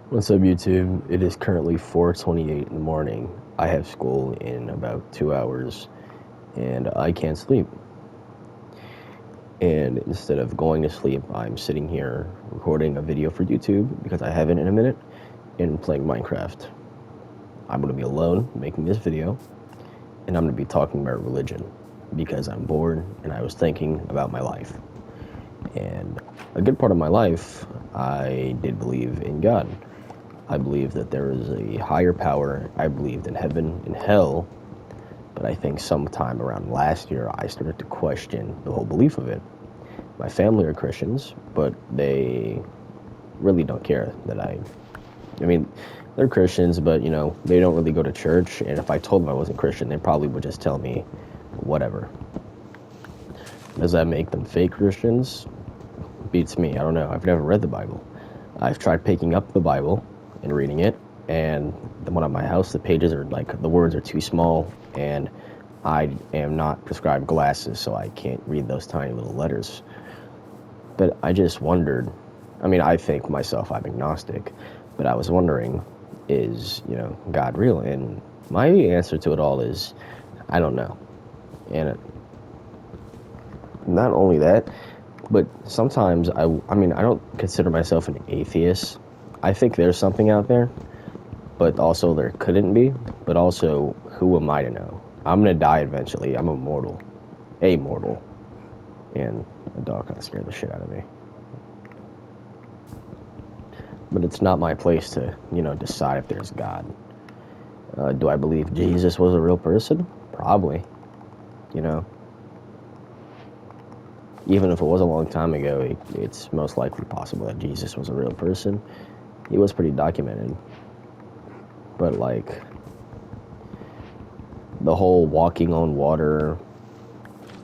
What's up, YouTube? It is currently 4:28 in the morning. I have school in about 2 hours, and I can't sleep. And instead of going to sleep, I'm sitting here recording a video for YouTube because I haven't in a minute, and playing Minecraft. I'm going to be alone making this video, and I'm going to be talking about religion because I'm bored and I was thinking about my life. And a good part of my life, I did believe in God. I believe that there is a higher power. I believed in heaven and hell, but I think sometime around last year I started to question the whole belief of it. My family are Christians, but they really don't care that I mean, they're Christians, but they don't really go to church, and if I told them I wasn't Christian, they probably would just tell me whatever. Does that make them fake Christians? Beats me. I don't know. I've never read the Bible. I've tried picking up the Bible and reading it, and the one at my house, the pages are the words are too small, and I am not prescribed glasses, so I can't read those tiny little letters. But I just wondered, I think myself I'm agnostic, but I was wondering, is, God real? And my answer to it all is, I don't know. And not only that, but sometimes I don't consider myself an atheist. I think there's something out there, but also there couldn't be. But also, who am I to know? I'm gonna die eventually. I'm immortal. Amortal. And the dog kind of scared the shit out of me. But it's not my place to, decide if there's God. Do I believe Jesus was a real person? Probably. Even if it was a long time ago, it's most likely possible that Jesus was a real person. He was pretty documented. But, the whole walking on water,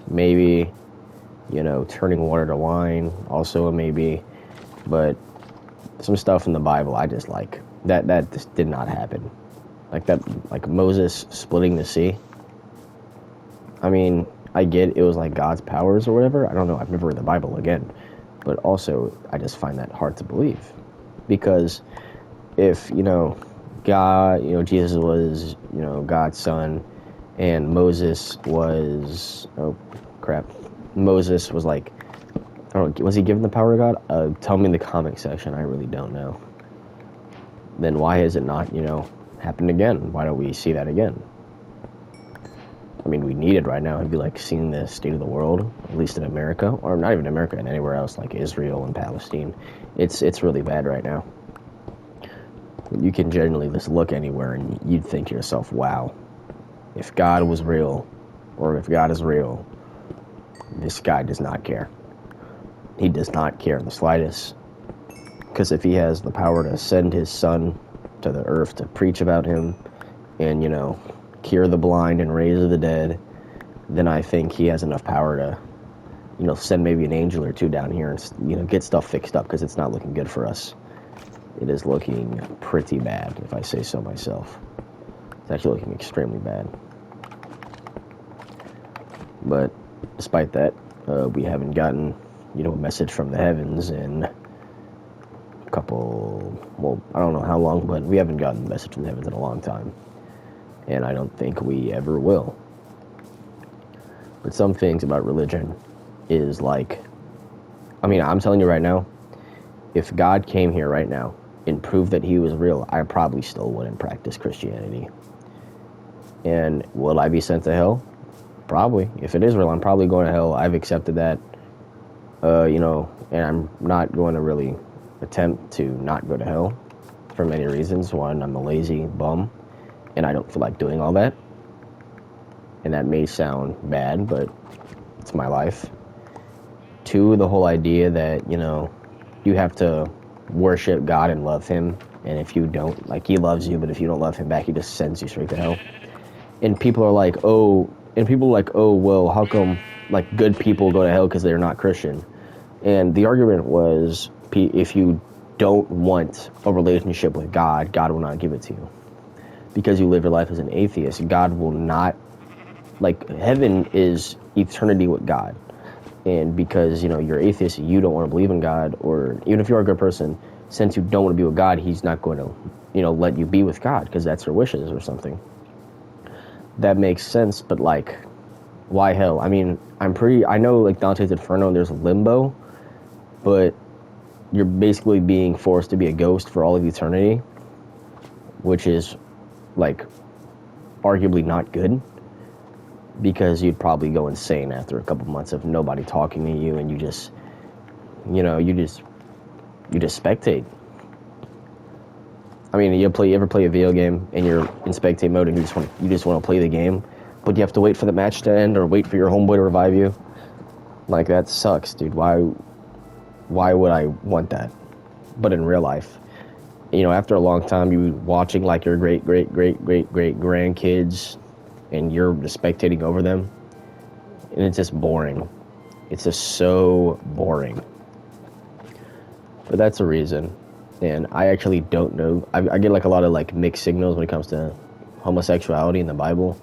maybe, turning water to wine, also a maybe. But some stuff in the Bible, I just that just did not happen. Like Moses splitting the sea. I get it was God's powers or whatever. I don't know. I've never read the Bible again. But also, I just find that hard to believe. Because if, God, Jesus was, God's son, and Moses was, Moses was I don't know, was he given the power of God? Tell me in the comment section. I really don't know. Then why has it not, happened again? Why don't we see that again? We need it right now. It'd be seeing the state of the world, at least in America, or not even America, and anywhere else, like Israel and Palestine. It's really bad right now. You can generally just look anywhere and you'd think to yourself, wow, if God was real, or if God is real, this guy does not care. He does not care in the slightest. Because if he has the power to send his son to the earth to preach about him and, cure the blind and raise the dead, then I think he has enough power to, send maybe an angel or two down here and, get stuff fixed up, because it's not looking good for us. It is looking pretty bad, if I say so myself. It's actually looking extremely bad. But despite that, we haven't gotten, a message from the heavens in a couple, I don't know how long, but we haven't gotten a message from the heavens in a long time. And I don't think we ever will. But some things about religion is I'm telling you right now, if God came here right now and proved that he was real, I probably still wouldn't practice Christianity. And will I be sent to hell? Probably. If it is real, I'm probably going to hell. I've accepted that, and I'm not going to really attempt to not go to hell for many reasons. One, I'm a lazy bum, and I don't feel like doing all that. And that may sound bad, but it's my life. Two, the whole idea that, you have to worship God and love him. And if you don't, he loves you, but if you don't love him back, he just sends you straight to hell. And people are well, how come, good people go to hell because they're not Christian? And the argument was, if you don't want a relationship with God, God will not give it to you. Because you live your life as an atheist, God will not, heaven is eternity with God. And because, you're atheist, you don't want to believe in God, or even if you're a good person, since you don't want to be with God, he's not going to, let you be with God because that's your wishes or something. That makes sense, but like, why hell? I mean, I know like Dante's Inferno, there's limbo, but you're basically being forced to be a ghost for all of eternity, which is like arguably not good, because you'd probably go insane after a couple months of nobody talking to you, and you just spectate. I mean, you ever play a video game and you're in spectate mode and you just want to play the game, but you have to wait for the match to end or wait for your homeboy to revive you? Like, that sucks, dude. Why would I want that? But in real life, after a long time, you watching like your great grandkids, and you're just spectating over them, and it's just boring. It's just so boring. But that's a reason. And I actually don't know. I get like a lot of like mixed signals when it comes to homosexuality in the Bible.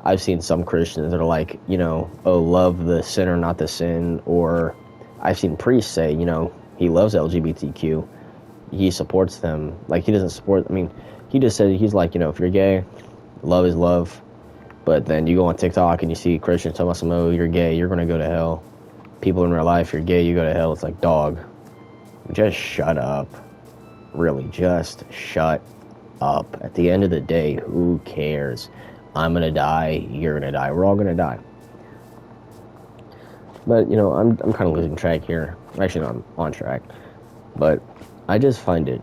I've seen some Christians that are like, oh, love the sinner, not the sin. Or I've seen priests say, he loves LGBTQ. He supports them. Like, he doesn't support, he just said, he's like, if you're gay, love is love. But then you go on TikTok and you see Christians talking about oh, you're gay, you're going to go to hell. People in real life, you're gay, you go to hell. It's like, dog, just shut up. Really, just shut up. At the end of the day, who cares? I'm gonna die, you're gonna die, we're all gonna die. But, I'm kind of losing track here. Actually, no, I'm on track. But I just find it,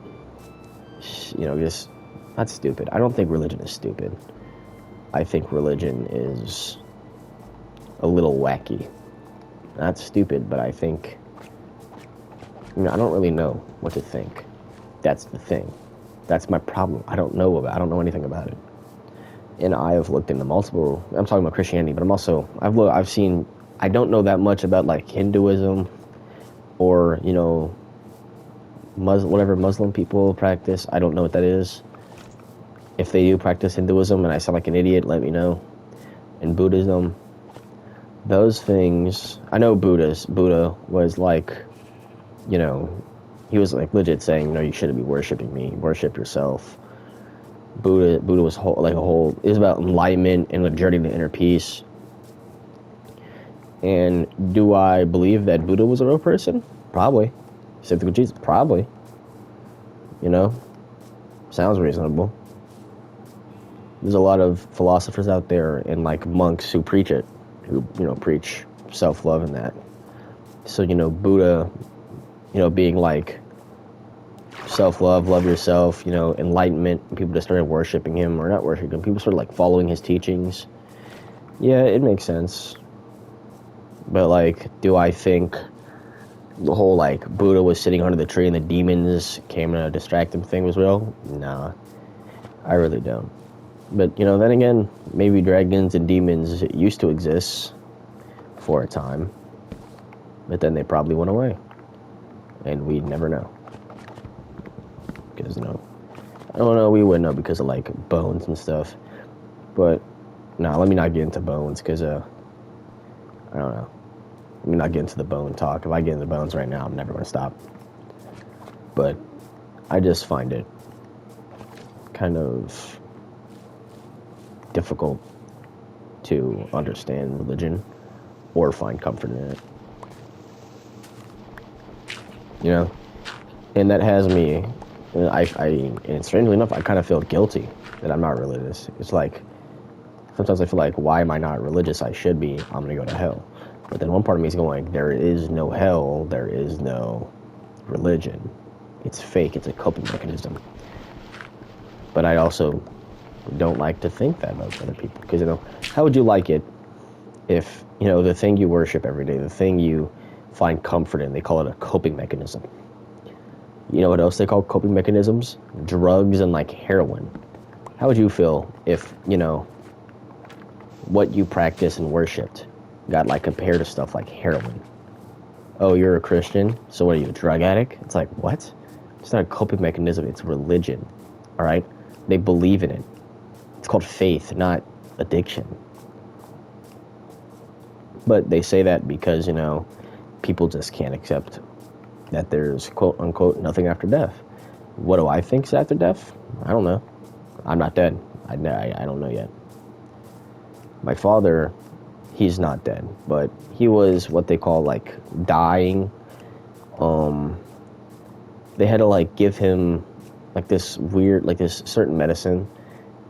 just not stupid. I don't think religion is stupid. I think religion is a little wacky. Not stupid, but I think, I don't really know what to think. That's the thing. That's my problem. I don't know anything about it. And I have looked into multiple, I'm talking about Christianity, but I've seen, I don't know that much about like Hinduism or, whatever Muslim people practice. I don't know what that is. If they do practice Hinduism and I sound like an idiot, let me know. And Buddhism, those things, I know Buddha was like, he was like legit saying, you shouldn't be worshiping me, worship yourself. Buddha was it was about enlightenment and a journey to inner peace. And do I believe that Buddha was a real person? Probably. Same thing with Jesus? Probably. Sounds reasonable. There's a lot of philosophers out there and like monks who preach it, who, preach self-love and that. So, Buddha, being like self-love, love yourself, enlightenment, people just started worshiping him, or not worshiping him, people started like following his teachings. Yeah, it makes sense. But like, do I think the whole like Buddha was sitting under the tree and the demons came to distract him thing was real? Nah, I really don't. But, then again, maybe dragons and demons used to exist for a time, but then they probably went away, and we'd never know. Because, I don't know, we wouldn't know because of, like, bones and stuff. But, let me not get into bones, because, I don't know. Let me not get into the bone talk. If I get into bones right now, I'm never going to stop. But I just find it kind of difficult to understand religion or find comfort in it. And that has me, and strangely enough, I kind of feel guilty that I'm not religious. It's like, sometimes I feel like, why am I not religious? I should be. I'm going to go to hell. But then one part of me is going, there is no hell. There is no religion. It's fake. It's a coping mechanism. But I also don't like to think that about other people. Because, how would you like it if, the thing you worship every day, the thing you find comfort in, they call it a coping mechanism. You know what else they call coping mechanisms? Drugs and, like, heroin. How would you feel if, what you practice and worshipped got, like, compared to stuff like heroin? Oh, you're a Christian, so what are you, a drug addict? It's like, what? It's not a coping mechanism, it's religion, all right? They believe in it. It's called faith, not addiction. But they say that because, people just can't accept that there's, quote unquote, nothing after death. What do I think's after death? I don't know. I'm not dead. I don't know yet. My father, he's not dead, but he was what they call like dying. They had to like give him like this weird, like this certain medicine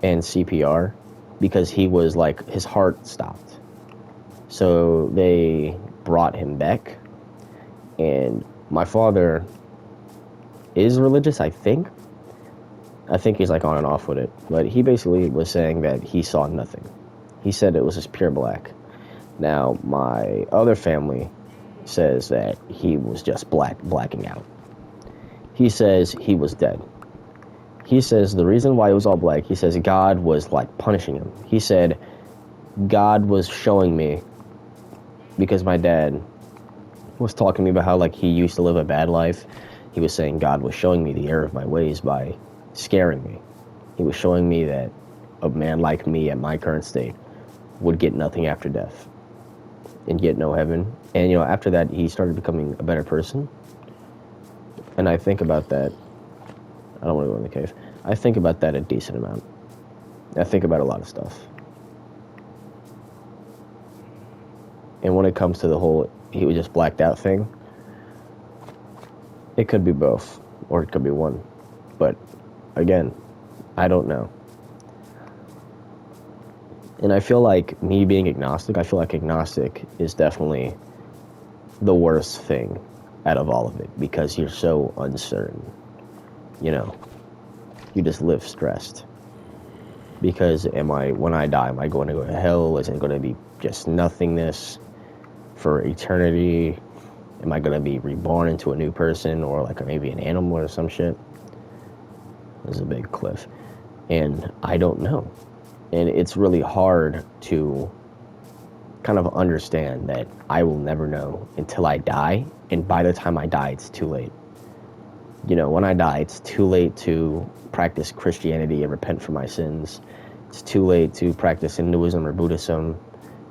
and CPR because he was like, his heart stopped. So they brought him back, and my father is religious, I think. I think he's like on and off with it, but he basically was saying that he saw nothing. He said it was just pure black. Now, my other family says that he was just blacking out. He says he was dead. He says the reason why it was all black, he says God was like punishing him. He said God was showing me, because my dad was talking to me about how like he used to live a bad life. He was saying God was showing me the error of my ways by scaring me. He was showing me that a man like me at my current state would get nothing after death and get no heaven. And you know, after that he started becoming a better person. And I think about that. I don't want to go in the cave. I think about that a decent amount. I think about a lot of stuff. And when it comes to the whole he was just blacked out thing, it could be both, or it could be one. But again, I don't know. And I feel like me being agnostic, I feel like agnostic is definitely the worst thing out of all of it, because you're so uncertain. You know, you just live stressed. Because when I die, am I going to go to hell? Is it going to be just nothingness for eternity? Am I going to be reborn into a new person, or like maybe an animal or some shit? There's a big cliff. And I don't know. And it's really hard to kind of understand that I will never know until I die. And by the time I die, it's too late. You know, when I die, it's too late to practice Christianity and repent for my sins. It's too late to practice Hinduism or Buddhism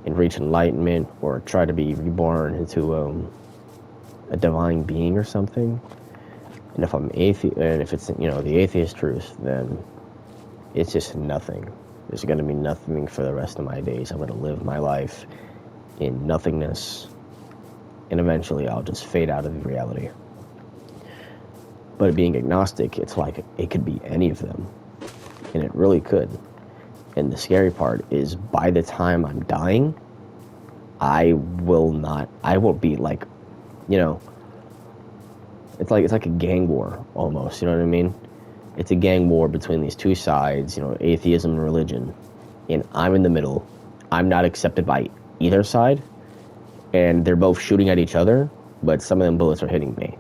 and reach enlightenment, or try to be reborn into a divine being or something. And if I'm atheist, and if it's, you know, the atheist truth, then it's just nothing. There's going to be nothing for the rest of my days. I'm going to live my life in nothingness, and eventually I'll just fade out of reality. But being agnostic, it's like it could be any of them, and it really could. And the scary part is, by the time I'm dying, I won't be like, you know, it's like a gang war almost, you know what I mean? It's a gang war between these two sides, you know, atheism and religion. And I'm in the middle. I'm not accepted by either side. And they're both shooting at each other, but some of them bullets are hitting me.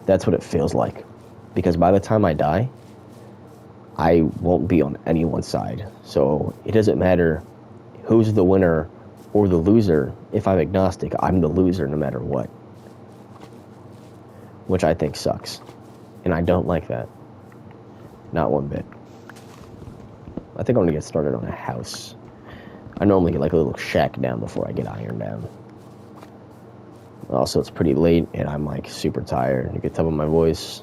That's what it feels like. Because by the time I die, I won't be on anyone's side. So it doesn't matter who's the winner or the loser. If I'm agnostic, I'm the loser no matter what. Which I think sucks. And I don't like that. Not one bit. I think I'm gonna get started on a house. I normally get like a little shack down before I get iron down. Also, it's pretty late and I'm like super tired. You can tell by my voice.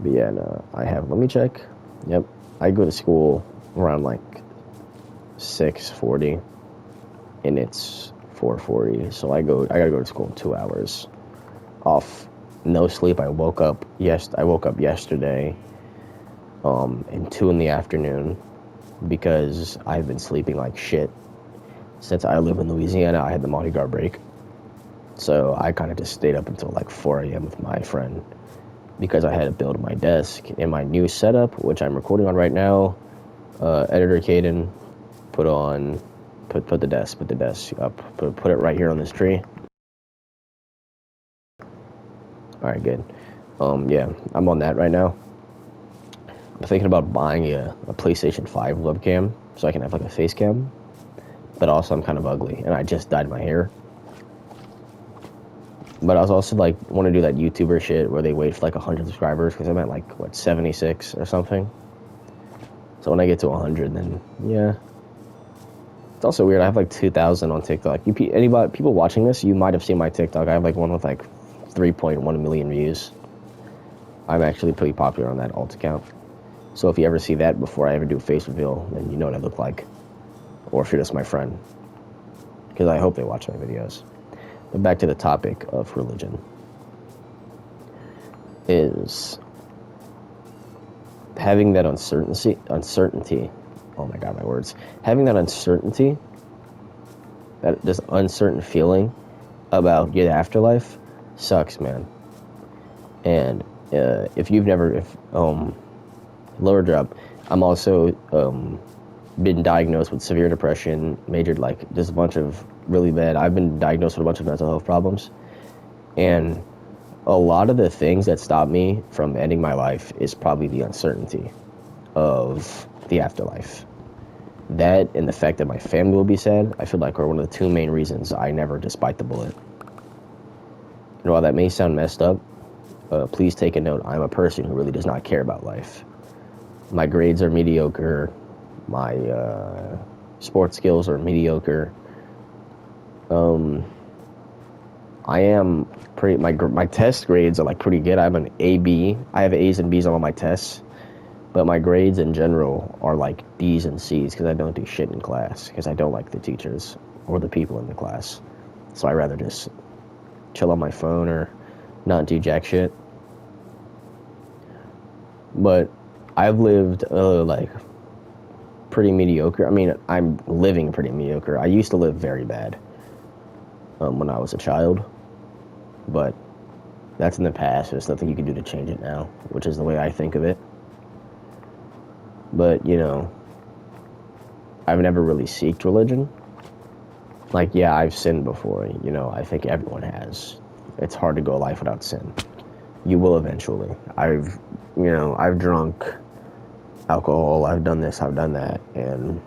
But yeah, no, let me check. Yep, I go to school around like 6:40 and it's 4:40. So I gotta go to school in 2 hours. Off no sleep. I woke up yesterday in 2 in the afternoon, because I've been sleeping like shit since I live in Louisiana. I had the Mardi Gras break, so I kind of just stayed up until like 4 a.m. with my friend, because I had to build my desk in my new setup, which I'm recording on right now. Editor Caden, put the desk up, put it right here on this tree. Alright, good. Yeah, I'm on that right now. I'm thinking about buying a PlayStation 5 webcam so I can have like a face cam. But also I'm kind of ugly, and I just dyed my hair. But I was also like, want to do that YouTuber shit where they wait for like 100 subscribers, because I'm at like, what, 76 or something. So when I get to 100, then yeah. It's also weird, I have like 2,000 on TikTok. People watching this, you might have seen my TikTok. I have like one with like 3.1 million views. I'm actually pretty popular on that alt account. So if you ever see that before I ever do a face reveal, then you know what I look like. Or if you're just my friend. Because I hope they watch my videos. But back to the topic of religion. Is having that uncertainty, oh my god, my words. Having that uncertainty, that this uncertain feeling about your afterlife sucks, man. And if you've never, lower drop, I'm also been diagnosed with severe depression, majored like just a bunch of really bad. I've been diagnosed with a bunch of mental health problems, and a lot of the things that stop me from ending my life is probably the uncertainty of the afterlife. That and the fact that my family will be sad, I feel like are one of the two main reasons I never just bite the bullet. And while that may sound messed up, please take a note. I'm a person who really does not care about life. My grades are mediocre. My sports skills are mediocre. I am pretty. My test grades are like pretty good. I have an AB. I have A's and B's on all my tests, but my grades in general are like D's and C's because I don't do shit in class because I don't like the teachers or the people in the class. So I rather just chill on my phone or not do jack shit. But I've lived like pretty mediocre. I mean, I'm living pretty mediocre. I used to live very bad when I was a child, but that's in the past. There's nothing you can do to change it now, which is the way I think of it. But, you know, I've never really sought religion. Like, yeah, I've sinned before, you know, I think everyone has. It's hard to go a life without sin. You will eventually. I've drunk alcohol, I've done this, I've done that, and,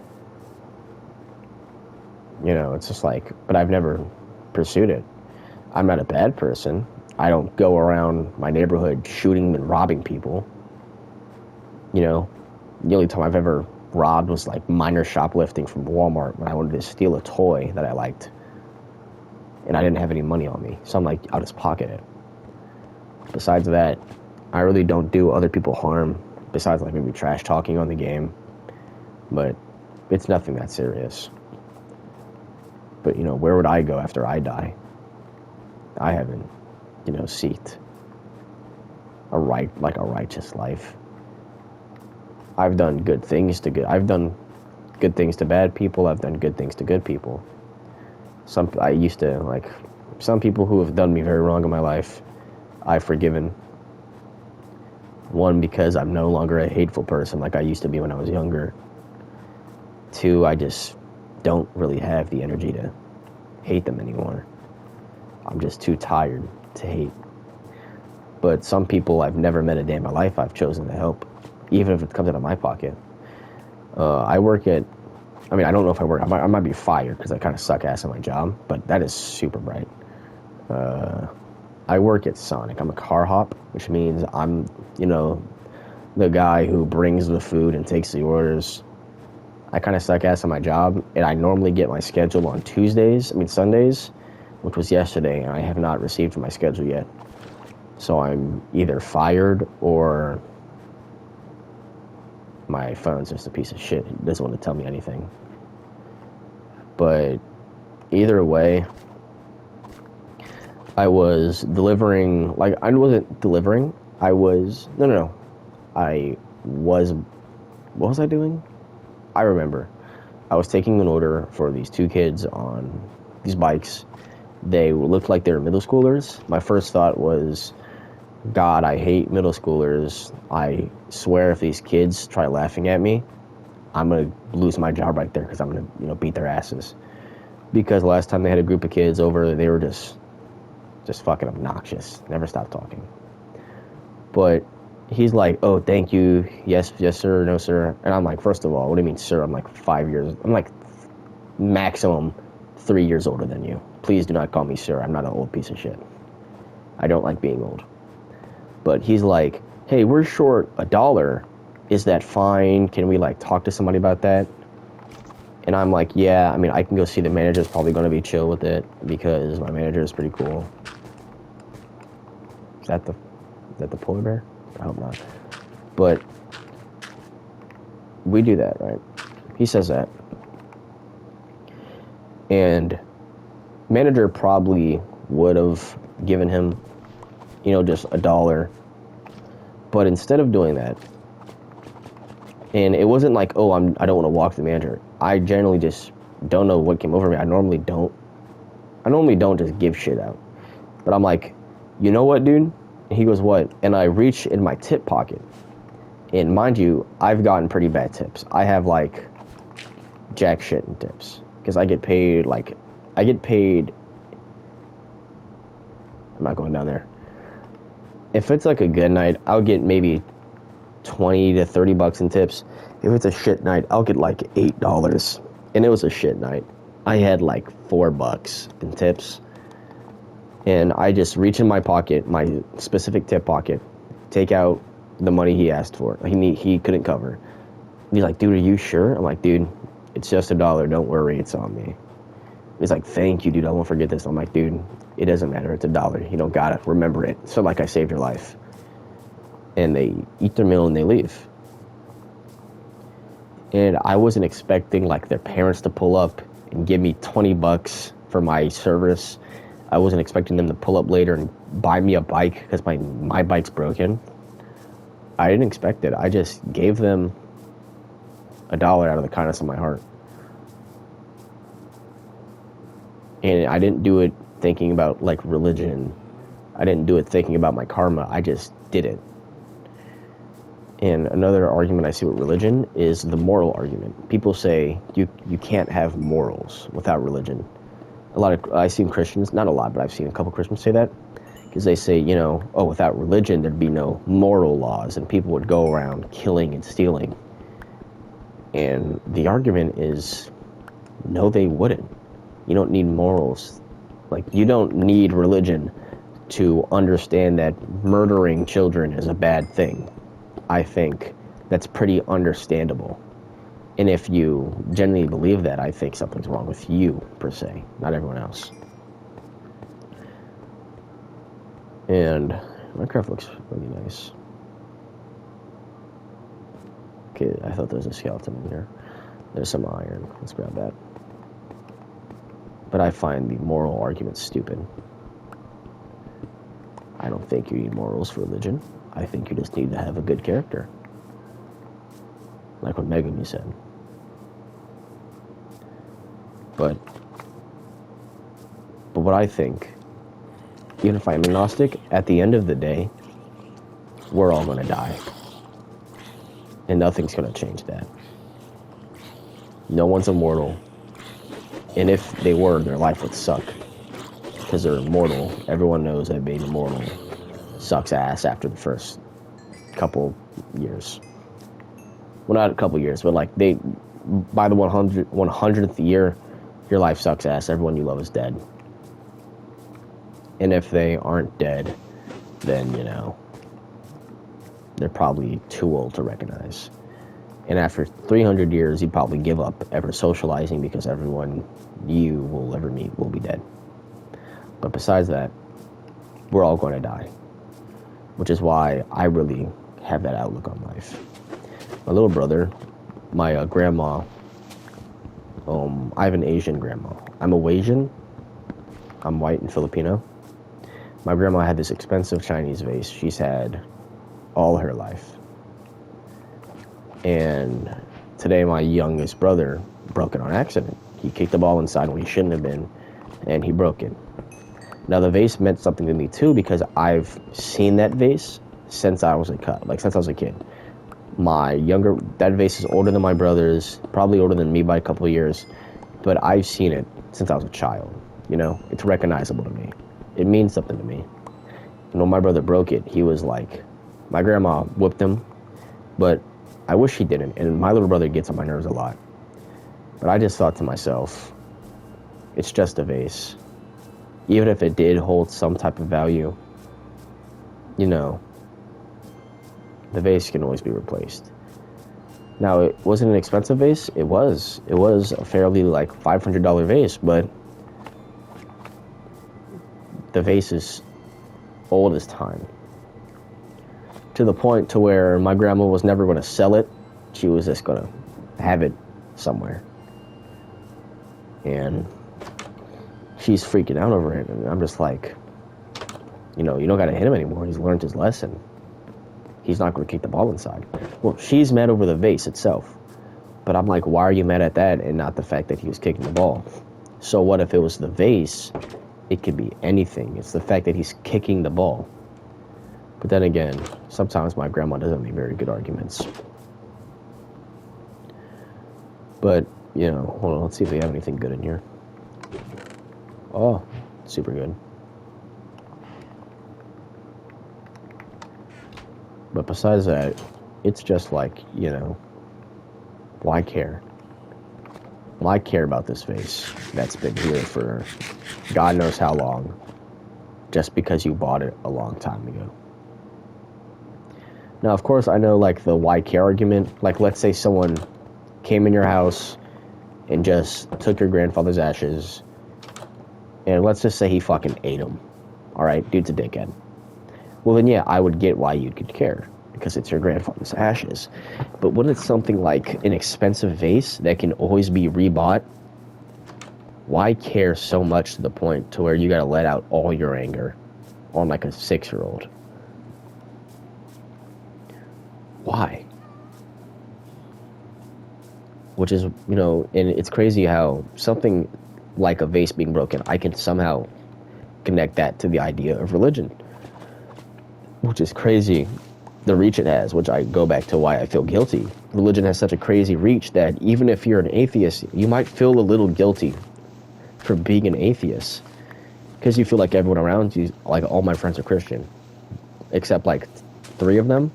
you know, it's just like, but I've never pursued it. I'm not a bad person. I don't go around my neighborhood shooting and robbing people. You know, the only time I've ever robbed was like minor shoplifting from Walmart when I wanted to steal a toy that I liked. And I didn't have any money on me. So I'm like, I'll just pocket it. Besides that, I really don't do other people harm, besides like maybe trash talking on the game. But it's nothing that serious. But, you know, where would I go after I die? I haven't, you know, sought a righteous life. I've done good things to good. I've done good things to bad people. I've done good things to good people. Some people who have done me very wrong in my life, I've forgiven. One, because I'm no longer a hateful person like I used to be when I was younger. Two, I just don't really have the energy to hate them anymore. I'm just too tired to hate. But some people I've never met a day in my life I've chosen to help, even if it comes out of my pocket. I don't know if I work. I might be fired because I kind of suck ass at my job, but that is super bright. I work at Sonic. I'm a car hop, which means I'm, you know, the guy who brings the food and takes the orders. I kind of suck ass at my job, and I normally get my schedule on Sundays, which was yesterday, and I have not received my schedule yet. So I'm either fired or my phone's just a piece of shit. It doesn't want to tell me anything. But either way, I was delivering, like, I wasn't delivering. I was, no. I was, what was I doing? I remember. I was taking an order for these two kids on these bikes. They looked like they were middle schoolers. My first thought was, God, I hate middle schoolers. I swear if these kids try laughing at me, I'm going to lose my job right there because I'm going to, you know, beat their asses. Because last time they had a group of kids over, they were just fucking obnoxious. Never stopped talking. But he's like, oh, thank you. Yes, sir. No, sir. And I'm like, first of all, what do you mean, sir? I'm like I'm like maximum 3 years older than you. Please do not call me sir. I'm not an old piece of shit. I don't like being old. But he's like, hey, we're short $1. Is that fine? Can we, like, talk to somebody about that? And I'm like, yeah, I mean, I can go see the manager's probably going to be chill with it because my manager is pretty cool. Is that the polar bear? I hope not. But we do that, right? He says that. And manager probably would have given him, just $1. But instead of doing that, and it wasn't like, oh, I don't want to walk the manager. I generally just don't know what came over me. I normally don't just give shit out. But I'm like, you know what, dude? And he goes, what? And I reach in my tip pocket. And mind you, I've gotten pretty bad tips. I have like jack shit in tips. Because I get paid, I'm not going down there. If it's like a good night, I'll get maybe 20 to 30 bucks in tips. If it's a shit night, I'll get like $8. And it was a shit night. I had like $4 in tips. And I just reach in my pocket, my specific tip pocket, take out the money he asked for. He couldn't cover. He's like, dude, are you sure? I'm like, dude, it's just $1. Don't worry, it's on me. He's like, thank you, dude. I won't forget this. I'm like, dude, it doesn't matter. It's $1. You don't got it. Remember it. So like I saved your life. And they eat their meal and they leave. And I wasn't expecting like their parents to pull up and give me $20 for my service. I wasn't expecting them to pull up later and buy me a bike because my bike's broken. I didn't expect it. I just gave them $1 out of the kindness of my heart. And I didn't do it thinking about like religion. I didn't do it thinking about my karma. I just did it. And another argument I see with religion is the moral argument. People say you can't have morals without religion. I've seen Christians, not a lot, but I've seen a couple Christians say that. Because they say, without religion, there'd be no moral laws and people would go around killing and stealing. And the argument is, no, they wouldn't. You don't need morals. Like, you don't need religion to understand that murdering children is a bad thing. I think that's pretty understandable. And if you genuinely believe that, I think something's wrong with you, per se, not everyone else. And Minecraft looks really nice. Okay, I thought there was a skeleton in here. There's some iron. Let's grab that. But I find the moral argument stupid. I don't think you need morals for religion. I think you just need to have a good character. Like what Megami said. But what I think, even if I'm agnostic, at the end of the day, we're all going to die. And nothing's going to change that. No one's immortal. And if they were, their life would suck. Because they're immortal. Everyone knows that being immortal sucks ass after the first couple years. Well, not a couple years, but like by the 100th year, your life sucks ass. Everyone you love is dead. And if they aren't dead, then, they're probably too old to recognize. And after 300 years, you'd probably give up ever socializing because everyone you will ever meet will be dead. But besides that, we're all going to die. Which is why I really have that outlook on life. My little brother, my grandma, I have an Asian grandma. I'm a Wasian. I'm white and Filipino. My grandma had this expensive Chinese vase she's had all her life. And today my youngest brother broke it on accident. He kicked the ball inside when he shouldn't have been, and he broke it. Now the vase meant something to me too because I've seen that vase since I was a kid. That vase is older than my brother's, probably older than me by a couple of years, but I've seen it since I was a child. It's recognizable to me. It means something to me. And when my brother broke it, he was like, my grandma whooped him, but I wish he didn't. And my little brother gets on my nerves a lot. But I just thought to myself, it's just a vase. Even if it did hold some type of value, the vase can always be replaced. Now, it wasn't an expensive vase. It was a fairly $500 vase, but the vase is old as time. to the point to where my grandma was never going to sell it. She was just going to have it somewhere. And she's freaking out over it. And I'm just like, you know, you don't got to hit him anymore. He's learned his lesson. He's not going to kick the ball inside. Well, she's mad over the vase itself. But I'm like, why are you mad at that and not the fact that he was kicking the ball? So what if it was the vase? It could be anything. It's the fact that he's kicking the ball. But then again, sometimes my grandma doesn't make very good arguments. But, you know, hold on, let's see if we have anything good in here. Oh, super good. But besides that, it's just like, you know, why care? Why care about this vase that's been here for God knows how long, just because you bought it a long time ago? Now, of course, I know, like, the why care argument. Like, let's say someone came in your house and just took your grandfather's ashes, and let's just say he fucking ate them. All right, dude's a dickhead. Well, then, yeah, I would get why you could care, because it's your grandfather's ashes. But when it's something like an expensive vase that can always be rebought, why care so much to the point to where you gotta let out all your anger on, like, a 6-year-old? Why? Which is, you know, and it's crazy how something like a vase being broken, I can somehow connect that to the idea of religion. Which is crazy, the reach it has, which I go back to why I feel guilty. Religion has such a crazy reach that even if you're an atheist, you might feel a little guilty for being an atheist. Because you feel like everyone around you, like all my friends are Christian. Except like 3 of them.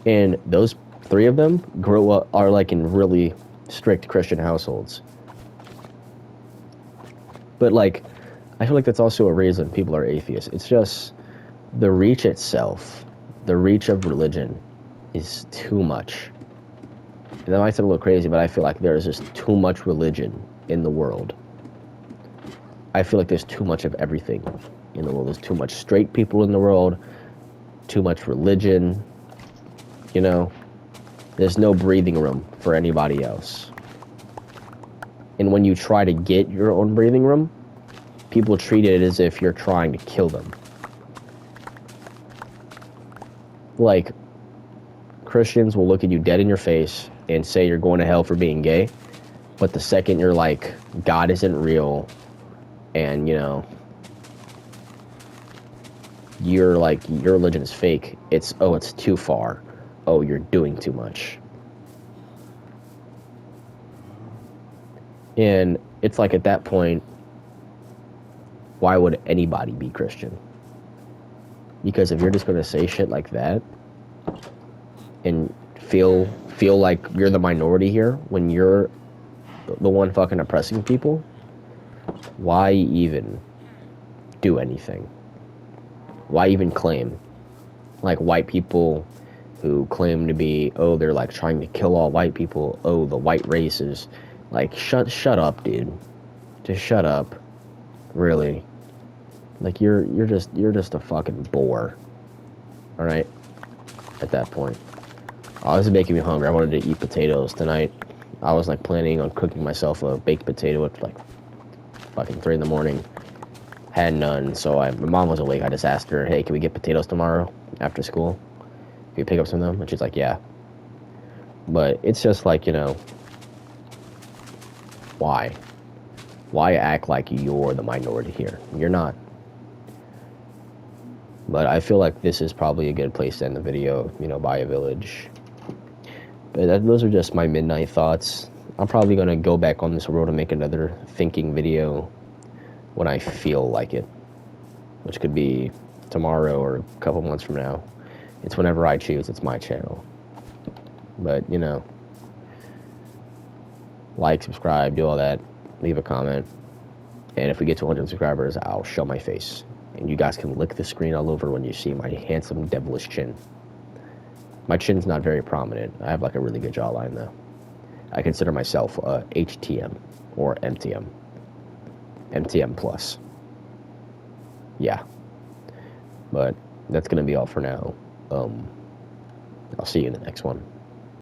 And those 3 of them grow up, are like in really strict Christian households. But like, I feel like that's also a reason people are atheists. It's just the reach itself, the reach of religion is too much. And that might sound a little crazy, but I feel like there is just too much religion in the world. I feel like there's too much of everything in the world. There's too much straight people in the world, too much religion, you know. There's no breathing room for anybody else. And when you try to get your own breathing room, people treat it as if you're trying to kill them. Like, Christians will look at you dead in your face and say you're going to hell for being gay, but the second you're like, God isn't real, and, you know, you're like, your religion is fake, it's too far. Oh, you're doing too much. And it's like, at that point, why would anybody be Christian? Because if you're just going to say shit like that and feel like you're the minority here when you're the one fucking oppressing people, why even do anything? Why even claim? Like, white people who claim to be, oh, they're like trying to kill all white people, oh, the white race is like, shut up, dude. Just shut up. Really. Like, you're just a fucking bore. Alright? At that point. Oh, this is making me hungry. I wanted to eat potatoes tonight. I was like planning on cooking myself a baked potato at like fucking 3 in the morning. Had none, so my mom was awake. I just asked her, hey, can we get potatoes tomorrow after school? Can you pick up some of them? And she's like, yeah. But it's just like, you know, why? Why act like you're the minority here? You're not. But I feel like this is probably a good place to end the video, you know, Buy a Village. But those are just my midnight thoughts. I'm probably going to go back on this road and make another thinking video when I feel like it. Which could be tomorrow or a couple months from now. It's whenever I choose. It's my channel. But, you know, like, subscribe, do all that. Leave a comment. And if we get to 100 subscribers, I'll show my face. And you guys can lick the screen all over when you see my handsome, devilish chin. My chin's not very prominent. I have like a really good jawline, though. I consider myself HTM or MTM. MTM plus. Yeah. But that's going to be all for now. I'll see you in the next one.